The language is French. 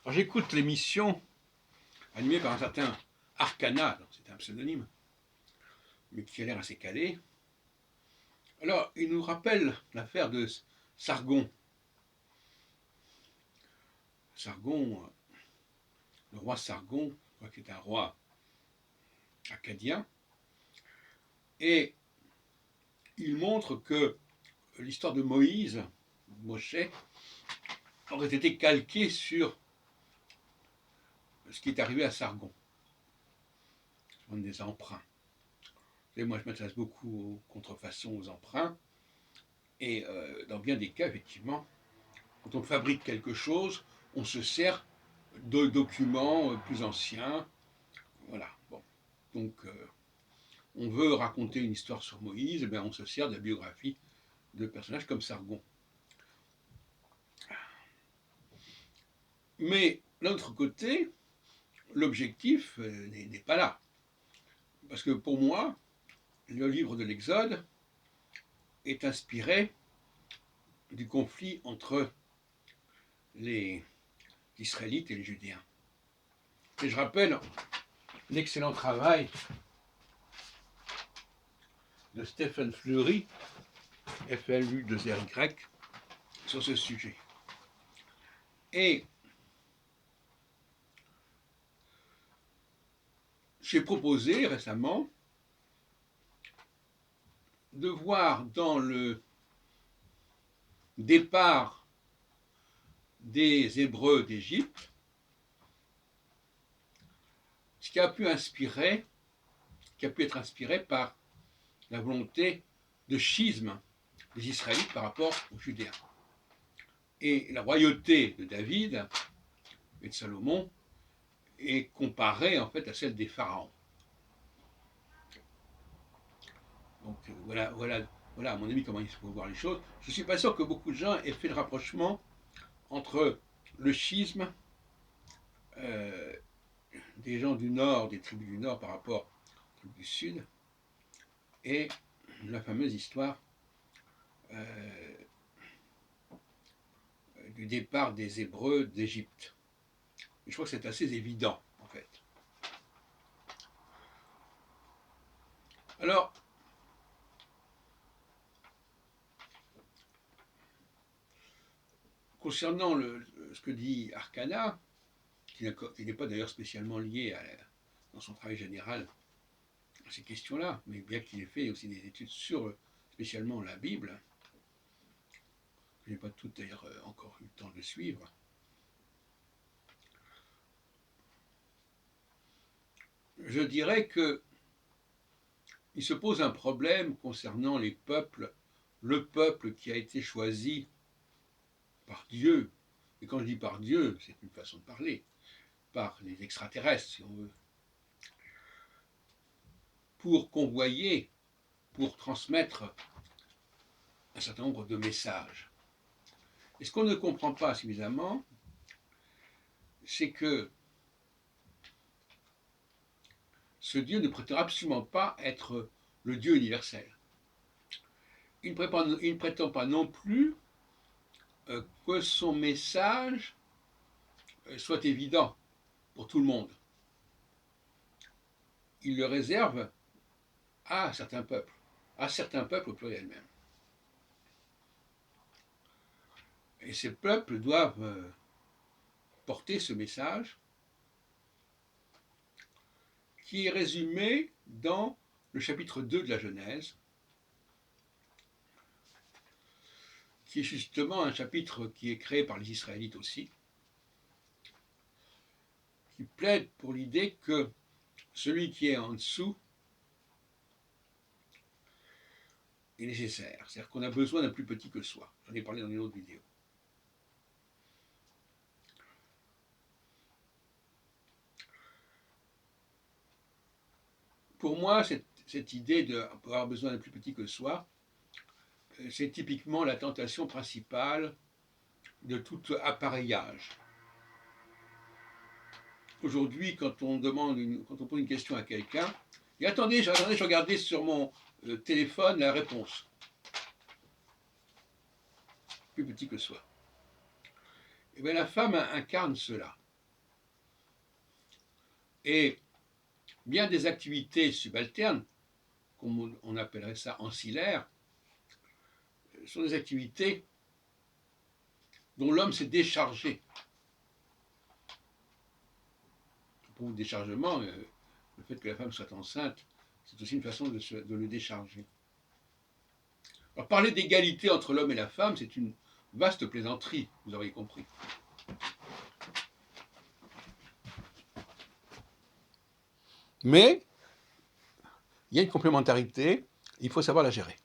Alors j'écoute l'émission animée par un certain Arcana, c'est un pseudonyme, mais qui a l'air assez calé. Alors, il nous rappelle l'affaire de Sargon. Sargon, le roi Sargon, qui est un roi acadien, et il montre que l'histoire de Moïse, Moshe, aurait été calquée sur ce qui est arrivé à Sargon, des emprunts. Et moi, je m'intéresse beaucoup aux contrefaçons, aux emprunts, et dans bien des cas, effectivement, quand on fabrique quelque chose, on se sert de documents plus anciens. Voilà. Bon. Donc, on veut raconter une histoire sur Moïse, et bien on se sert de la biographie de personnages comme Sargon. Mais d'un autre côté, l'objectif n'est pas là. Parce que pour moi, le livre de l'Exode est inspiré du conflit entre les Israélites et les Judéens. Et je rappelle l'excellent travail de Stephen Fleury, FLU2RY, sur ce sujet. Et j'ai proposé récemment de voir dans le départ des Hébreux d'Égypte ce qui a pu être inspiré par la volonté de schisme des Israélites par rapport aux Judéens. Et la royauté de David et de Salomon est comparée en fait à celle des pharaons. Donc voilà à mon avis comment il faut voir les choses. Je ne suis pas sûr que beaucoup de gens aient fait le rapprochement entre le schisme des gens du Nord, des tribus du Nord par rapport aux tribus du Sud, et la fameuse histoire du départ des Hébreux d'Égypte. Je crois que c'est assez évident, en fait. Alors, concernant ce que dit Arcana, qui n'est pas d'ailleurs spécialement lié dans son travail général à ces questions-là, mais bien qu'il ait fait aussi des études sur spécialement la Bible, je n'ai pas tout d'ailleurs encore eu le temps de suivre. Je dirais que il se pose un problème concernant les peuples, le peuple qui a été choisi par Dieu, et quand je dis par Dieu, c'est une façon de parler, par les extraterrestres, si on veut, pour convoyer, pour transmettre un certain nombre de messages. Et ce qu'on ne comprend pas suffisamment, c'est que ce Dieu ne prétend absolument pas être le Dieu universel. Il ne prétend pas non plus que son message soit évident pour tout le monde. Il le réserve à certains peuples au pluriel même. Et ces peuples doivent porter ce message qui est résumé dans le chapitre 2 de la Genèse, qui est justement un chapitre qui est créé par les Israélites aussi, qui plaide pour l'idée que celui qui est en dessous est nécessaire. C'est-à-dire qu'on a besoin d'un plus petit que soi. J'en ai parlé dans une autre vidéo. Pour moi, cette idée d'avoir besoin d'un plus petit que soi, c'est typiquement la tentation principale de tout appareillage. Aujourd'hui, quand on pose une question à quelqu'un, et attendez, je regardais sur mon téléphone la réponse. Plus petit que soi. Et bien la femme incarne cela. Et bien des activités subalternes, comme on appellerait ça ancillaires, sont des activités dont l'homme s'est déchargé. Pour le déchargement, le fait que la femme soit enceinte, c'est aussi une façon de le décharger. Alors, parler d'égalité entre l'homme et la femme, c'est une vaste plaisanterie, vous auriez compris. Mais il y a une complémentarité, il faut savoir la gérer.